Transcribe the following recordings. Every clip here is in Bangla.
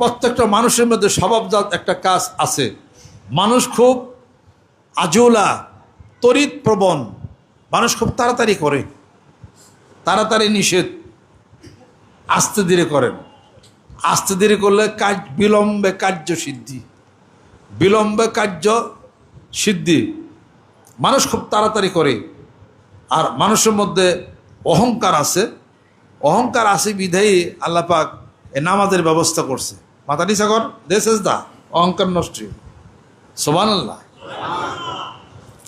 প্রত্যেকটা মানুষের মধ্যে স্বভাবজাত একটা কাজ আছে। মানুষ খুব আজুলা, তড়িৎ প্রবণ, মানুষ খুব তাড়াতাড়ি করে, তাড়াতাড়ি নিষেধ, আস্তে ধীরে করেন। আস্তে ধীরে করলে কাজ বিলম্বে কার্য সিদ্ধি, বিলম্বে কার্য সিদ্ধি। মানুষ খুব তাড়াতাড়ি করে। আর মানুষের মধ্যে অহংকার আছে, অহংকার আছে বিধায়ী আল্লাহ পাক এ নামাজের ব্যবস্থা করছে। মাথা নিচা কর, দিস ইজ দা অহংকার নষ্ট। সুবহানাল্লাহ।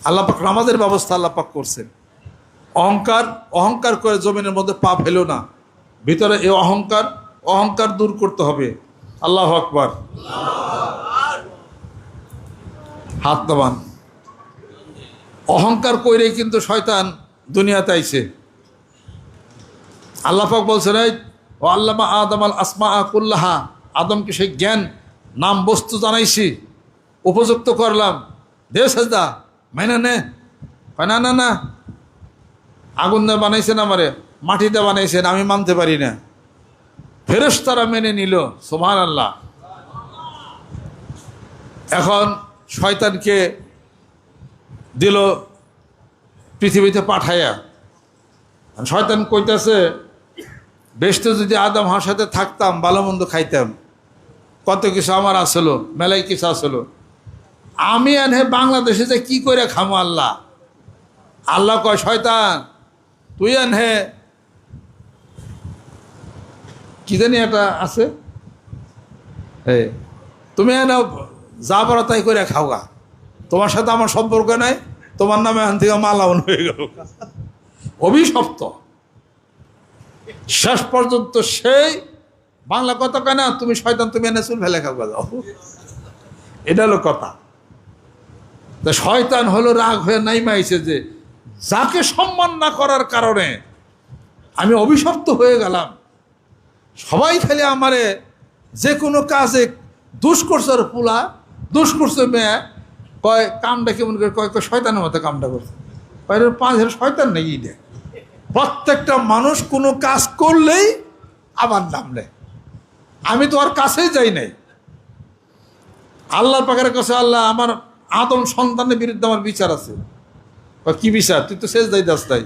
আল্লাহ পাক নামাজের ব্যবস্থা আল্লাহ পাক করছেন। অহংকার অহংকার করে জমিনের মধ্যে পা ফেলো না, ভিতরে এই অহংকার, অহংকার দূর করতে হবে। আল্লাহু আকবার। হাত নামান। অহংকার কইরে কিন্তু শয়তান দুনিয়াতে আইছে। আল্লাহ পাক বলছেন, ও আল্লামা আদম আল আসমা কুল্লাহা, আদমকে সেই জ্ঞান নাম বস্তু জানাইছি, উপযুক্ত করলাম, দে সাজদা, মাইনা নে। না না না, আগুন দিয়ে বানাইছেন আমারে, মাটিতে বানাইছেন, আমি মানতে পারি না। ফেরেশতারা মেনে নিল। সুবহানাল্লাহ। এখন শয়তানকে দিল পৃথিবীতে পাঠাইয়া। শয়তান কইতাছে, বেশতে যদি আদম হার সাথে থাকতাম, ভালো মন্দ খাইতাম, কত কিছু আমার আসলো, মেলাই কিছু আসলো। আমি এনে বাংলাদেশে যে কি করে খামো আল্লাহ? আল্লাহ কয়, শয়তান তুই এনে কি জানি এটা আছে, তুমি এনে যা পারো তাই করে খাওগা, তোমার সাথে আমার সম্পর্ক নাই, তোমার নামে এখান থেকে মালাউন হয়ে গেল। অভিশপ্ত। শেষ পর্যন্ত সেই বাংলা কথা কয় না, তুমি শয়তান, তুমি এনে চুল ফেলে খাওয়া যাও। এটা হলো কথা। তা শয়তান হলো রাগ হয়ে নাইমাইছে যে যাকে সম্মান না করার কারণে আমি অভিশপ্ত হয়ে গেলাম। সবাই খালি আমারে যে কোনো কাজে দুষ করছে, আর পুলা দুষ করছে মেয়ে, কয় কামটা কেমন করে, কয় শয়তানের মতো কামটা করছে, কয় পাঁচ শয়তান নেই। এটা প্রত্যেকটা মানুষ কোনো কাজ করলেই আমার নাম নেয়। আমি তো আর কাছেই যাই নাই। আল্লাহর পাকের কাছে, আল্লাহ আমার আদম সন্তানের বিরুদ্ধে আমার বিচার আছে। কি বিচার? তুই তো শেষ দাই দাস তাই।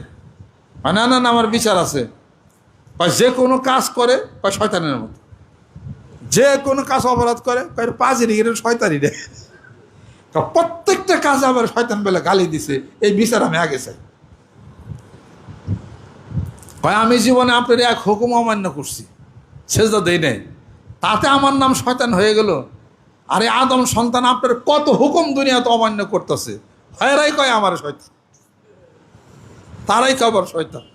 না না না, আমার বিচার আছে। যে কোনো কাজ করে শয়তানের মতো, যে কোনো কাজ অপরাধ করে পাঁচই শয়তানি রে। প্রত্যেকটা কাজে আবার শয়তান বেলা গালি দিছে, এই বিচার আমি আগে চাই। আমি জীবনে আপনার এক হুকুম অমান্য করছি, সেজদা দেই নাই, তাতে আমার নাম শয়তান হয়ে গেল। আরে আদম সন্তান আপনার কত হুকুম দুনিয়াতে অমান্য করতেছে, এরাই কয় আমার শয়তান, তারাই কবার শয়তান।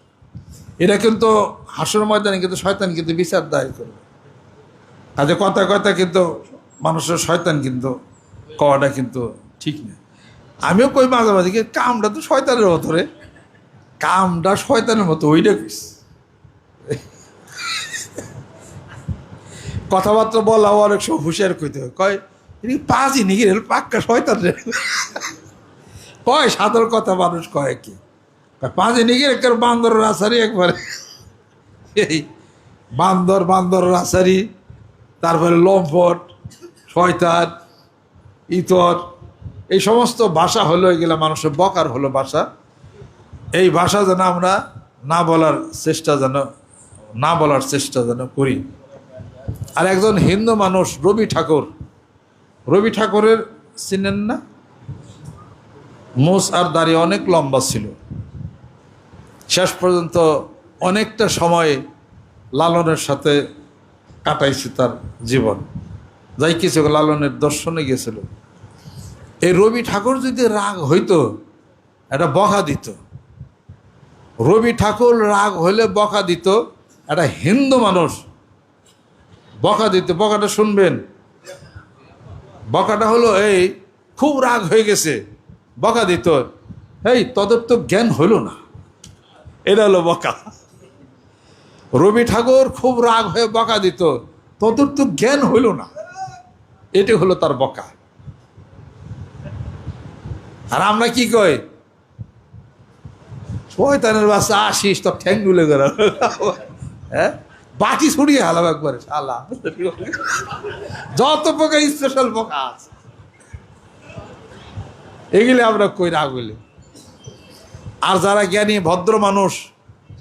এরা কিন্তু হাসর ময়দানে কিন্তু শয়তান কিন্তু বিচার দায় করবে। কাজে কথা কথা কিন্তু মানুষের শয়তান কিন্তু কওয়াটা কিন্তু ঠিক না। আমিও কই মাঝে মাঝে, কামটা তো শয়তানের মতো রে, কামটা শয়তানের মতো, ওইটা কিস কথাবার্তা বলা অনেক সব হুঁশিয়ার কইতে হয়। কয় পাঁচই নিগির পাক্কা শয়তান রে। কয় সাধারণ কথা মানুষ কয় কি, পাঁচই নিগির একবার বান্দর রাসারি, একবারে এই বান্দর রাসারি, তারপরে লম্পট, শয়তান, ইতর, এই সমস্ত ভাষা হলো এগুলা মানুষের বকার হলো ভাষা। এই ভাষা যেন আমরা না বলার চেষ্টা যেন করি। আর একজন হিন্দু মানুষ রবি ঠাকুরের চিনেন না? মোষ আর দাড়ি অনেক লম্বা ছিল। শেষ পর্যন্ত অনেকটা সময় লালনের সাথে কাটাইছে তার জীবন। যাই কিছু লালনের দর্শনে গেছিল। এই রবি ঠাকুর যদি রাগ হইতো, এটা বকা দিত। রবি ঠাকুর রাগ হইলে বকা দিত, একটা হিন্দু মানুষ বকা দিত। বকাটা শুনবেন। বকাটা হলো, এই খুব রাগ হয়ে গেছে, বকা দিত, এই তোদের তো জ্ঞান হইল না, এটা হলো বকা। রবি ঠাকুর খুব রাগ হয়ে বকা দিত, তোদের তো জ্ঞান হইল না, এটি হলো তার বকা। আর আমরা কি কই, শয়তানের বাচ্চা আসিস, তোর ঠ্যাং গুলে গেল। হ্যাঁ, বাটি ছড়িয়ে হালাম একবারে শালা, যত পোকা স্পেশাল পোকা আছে এগুলি আমরা কই না বলি। আর যারা জ্ঞানী ভদ্র মানুষ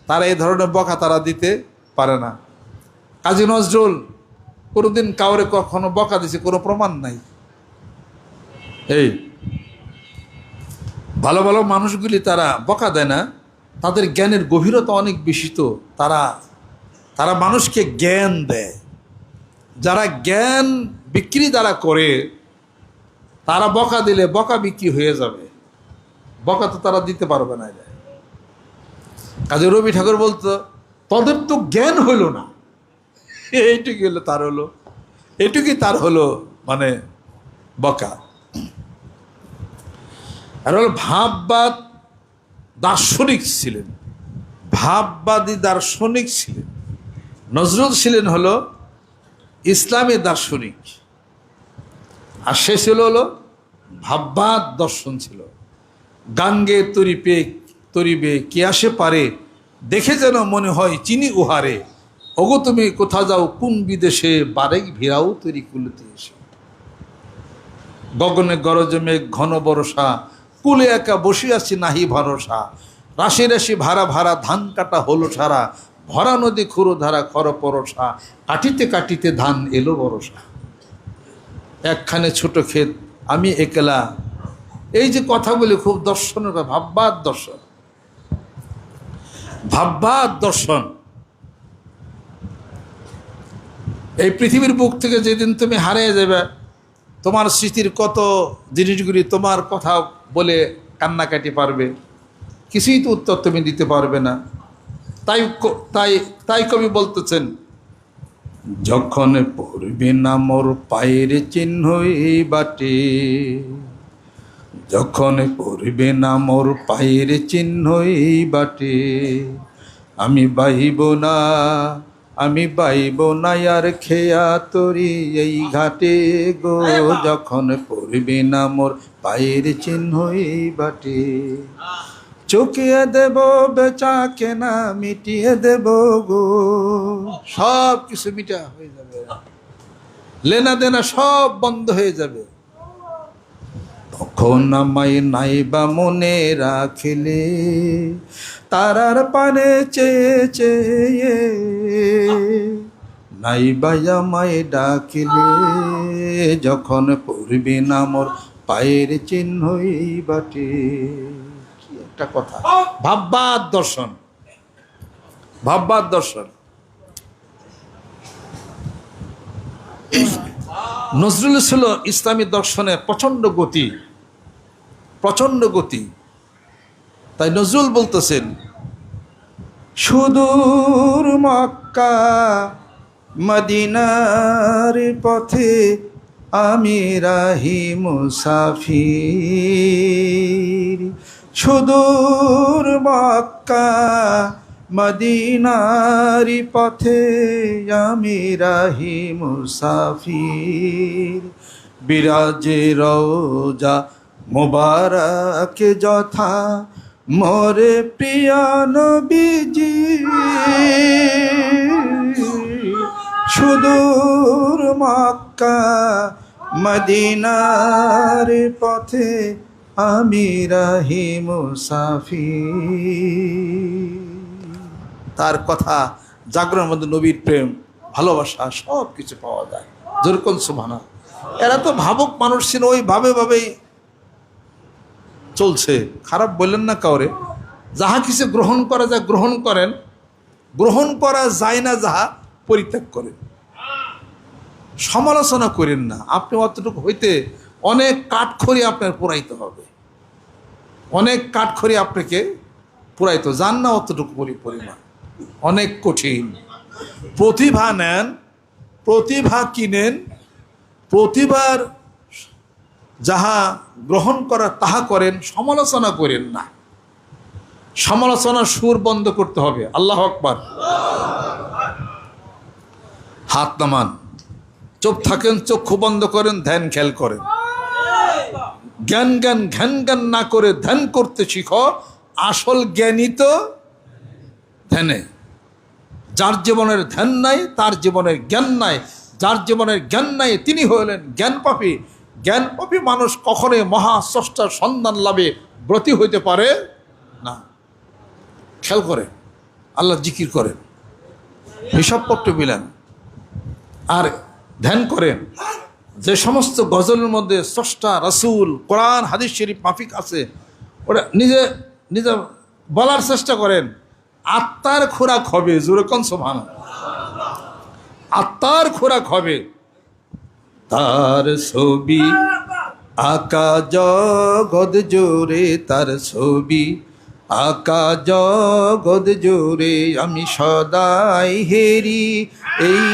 তারা এই ধরনের বকা তারা দিতে পারে না। কাজী নজরুল কোনোদিন কাউরে কখনো বকা দিছে কোনো প্রমাণ নাই। এই ভালো ভালো মানুষগুলি তারা বকা দেয় না, তাদের জ্ঞানের গভীরতা অনেক বেশি, তো তারা মানুষকে জ্ঞান দেয়। যারা জ্ঞান বিক্রি দ্বারা করে তারা বকা দিলে বকা বিক্রি হয়ে যাবে, বকা তো তারা দিতে পারবে না। কাজে রবি ঠাকুর বলতো তাদের তো জ্ঞান হইল না, এইটুকু হলো তার হলো, এটুকুই তার হলো মানে বকা। আর হলো ভাববাদ দার্শনিক ছিলেন, ভাববাদী দার্শনিক ছিলেন। নজরুল ছিলেন হলো ইসলামী দার্শনিক, আর সে ছিল হলো ভাববাদ দর্শন ছিল। গাঙ্গে তরিবে কে আসে পারে, দেখে যেন মনে হয় চিনি উহারে, ওগো তুমি কোথা যাও কোন বিদেশে, বারেক ভিড়াও তৈরি কুলতে এসে। গগনে গরজে মেঘ ঘন বরষা, কুলে একা বসে আছি নাহি ভরসা, রাশি রাশি ভাড়া ভাড়া ধান কাটা হলো সারা, ভরা নদী খুরো ধারা খর পরশা, কাটিতে কাটিতে ধান এলো বরসা। একখানে ছোট ক্ষেত আমি একলা, এই যে কথাগুলি খুব দর্শনের, ভাববাদ দর্শন, ভাববাদ দর্শন। এই পৃথিবীর বুক থেকে যেদিন তুমি হারিয়ে যাবে, তোমার স্মৃতির কত জিনিসগুলি তোমার কথা বলে কান্নাকাটি পারবে, কিছুই তো উত্তর তুমি দিতে পারবে না। তাই তাই তাই কবি বলতেছেন, যখন পড়বে না মোর পায়ের চিহ্ন এই বাটে, যখন পড়বে না মোর পায়ের চিহ্ন এই বাটে, আমি বাইব না, আমি বাইব না আর খেয়া তরি এই ঘাটে গো, যখন পড়বে না মোর পায়ের চিহ্ন এই বাটে, চুকিয়ে দেব বেচা কেনা মিটিয়ে দেব গো, সব কিছু মিটা হয়ে যাবে, লেনা দেনা সব বন্ধ হয়ে যাবে। তখন আমায় নাইবা মনে রাখিলে, তারার পানে চেয়ে চেয়ে, নাইবা আমায় ডাকিলে, যখন পড়বে না মোর পায়ের চিহ্ন এই বাটে। কি একটা কথা, ভাববাদ দর্শন, ভাববাদ দর্শন। নজরুল ছিল ইসলামী দর্শনের প্রচণ্ড গতি, প্রচণ্ড গতি। তাই নজরুল বলতেছেন, সুদূর মক্কা মদিনার পথে আমি রাহি মুসাফির, সুদূর মক্কা মদিনার পথে আমি রাহি মুসাফির, বিরাজে রওজা মুবারক যথা মোরে প্রিয় নবীজি, সুদূর মক্কা মদিনার পথে আমি রাহি মুসাফির। তার কথা জাগরণের মধ্যে নবীর প্রেম, ভালোবাসা সব কিছু পাওয়া যায়। যেরকম সুবহানাল্লাহ, এরা তো ভাবুক মানুষ ছিল, ওই ভাবেই চলছে। খারাপ বললেন না কাউরে, যাহা কিছু গ্রহণ করা যায় গ্রহণ করেন, গ্রহণ করা যায় না যাহা পরিত্যাগ করেন, সমালোচনা করেন না। আপনি অতটুকু হইতে অনেক কাঠখড়ি আপনার পুরাইতে হবে, অনেক কাঠখড়ি আপনাকে পুরাইতে যান না, অতটুকু পরিমাণ অনেক কঠিন। প্রতিভা নেন, প্রতিভা কিনেন, প্রতিভার যাহা গ্রহণ করা তাহা করেন, সমালোচনা করেন না। সমালোচনার সুর বন্ধ করতে হবে। আল্লাহু আকবার। হাত নামান, চুপ থাকেন, চক্ষু বন্ধ করেন, ধ্যান খেয়াল করেন। জ্ঞান জ্ঞান ঘ্যান জ্ঞান না করে ধ্যান করতে শিখো, আসল জ্ঞানী তো ধ্যানে। যার জীবনের ধ্যান নাই তার জীবনের জ্ঞান নাই, যার জীবনের জ্ঞান নাই তিনি হলেন জ্ঞানপাপী। জ্ঞানপাপী মানুষ কখনোই মহাস্রষ্টার সন্ধান লাভে ব্রতী হইতে পারে না। খেয়াল করে আল্লাহ জিকির করেন, হিসাবপত্র মিলেন, আর ধ্যান করেন। যে সমস্ত গজলের মধ্যে স্রষ্টা, রাসূল, কোরআন, হাদিস শরীফ মাফিক আছে, ওটা নিজে নিজে বলার চেষ্টা করেন। আত্মার খোরাক হবে, জোরে কোন সুবহানাল্লাহ। আত্মার খোরাক হবে। তার ছবি আকা জগৎ জোরে, তার ছবি আকা জগৎ জোরে, আমি সদাই হেরি এই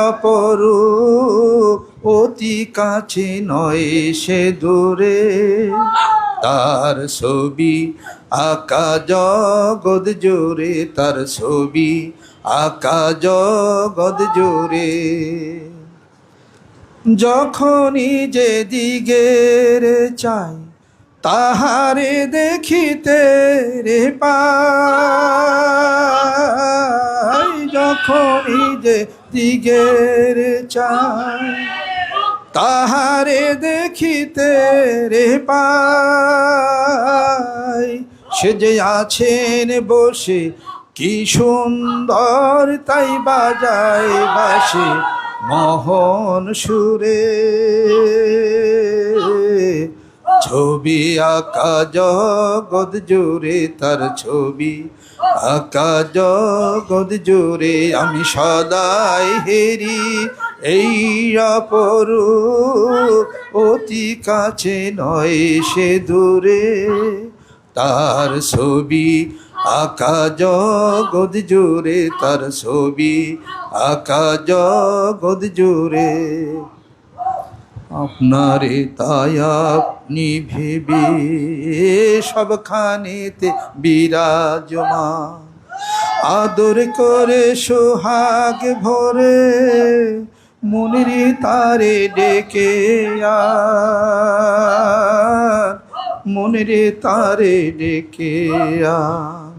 অপরূপ, অতি কাছে নয় সে দূরে। তার ছবি আকা জগৎ জোরে, তার ছবি আকা জগৎ জোরে। যখনই যে দিগের চাই তাহারে দেখিতে রে পাই, যখনই যে দিগের চাই তাহারে দেখিতে রে পাই। সে যে আছেন বসে কি সুন্দর, তাই বাজায় বাঁশি মোহন সুরে। ছবি আকা জগৎ জোরে, তার ছবি আকা জগৎ জোরে, আমি সদাই হেরি এই অপরূপ, অতি কাছে নয় সে দূরে। তার ছবি আকা জগৎ জোরে, তার ছবি আকা জগৎ জোরে। আপনারে তাই আপনি ভেবে সবখানেতে বিরাজমান, আদর করে সোহাগ ভরে মনের তারে ডেকে আন, মনের তারে ডেকে আন।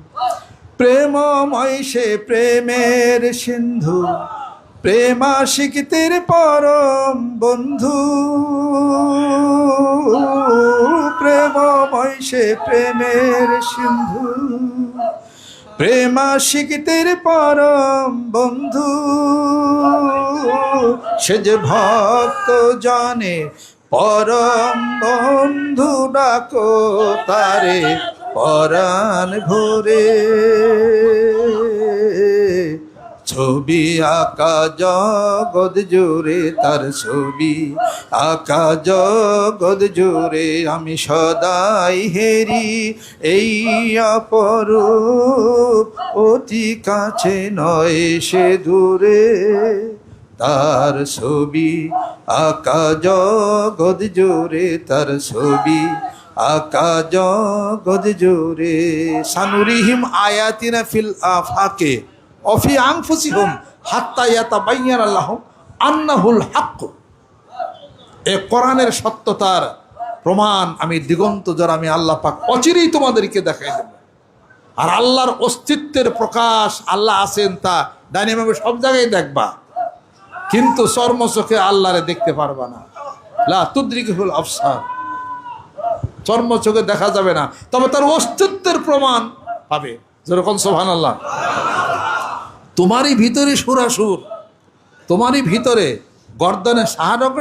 প্রেমময় সে প্রেমের সিন্ধু, প্রেমাশিকদের পরম বন্ধু। প্রেমময় সে প্রেমের সিন্ধু, প্রেমাশিকদের পরম বন্ধু। সে যে ভক্ত জানে পরম বন্ধু, ডাকো তারে পরাণ ভরে। ছবি আকা জগৎ জোরে, তার ছবি আকা জগৎ জোরে, আমি সদাই হেরি এই অপরূপ, অতি কাছে নয় সে দূরে। তার ছবি আকা জগৎ জোরে, তার ছবি আকা জগৎ জোরে। সানুরিহিম আয়াতিনা ফিল আফাকে অফি আনফুসিহিম হাত্তা ইয়াতাবায়্যানা লাহুম আন্নাহুল হক। এ কোরআনের সত্যতার প্রমাণ আমি দিগন্ত যারা আমি আল্লাহ পাক অচিরেই তোমাদেরকে দেখাই দেব। আর আল্লাহর অস্তিত্বের প্রকাশ, আল্লাহ আছেন তা ডাইনামিক সব জায়গায় দেখবা, কিন্তু চর্ম চোখে আল্লাহরে দেখতে পারবা না। লা তুদরিকুল আবসার, চর্ম চোখে দেখা যাবে না, তবে তার অস্তিত্বের প্রমাণ পাবে। যেরকম সুবহানাল্লাহ। তোমারই ভিতরে সুরাসুর, তোমারই ভিতরে গর্দনে শাহরগ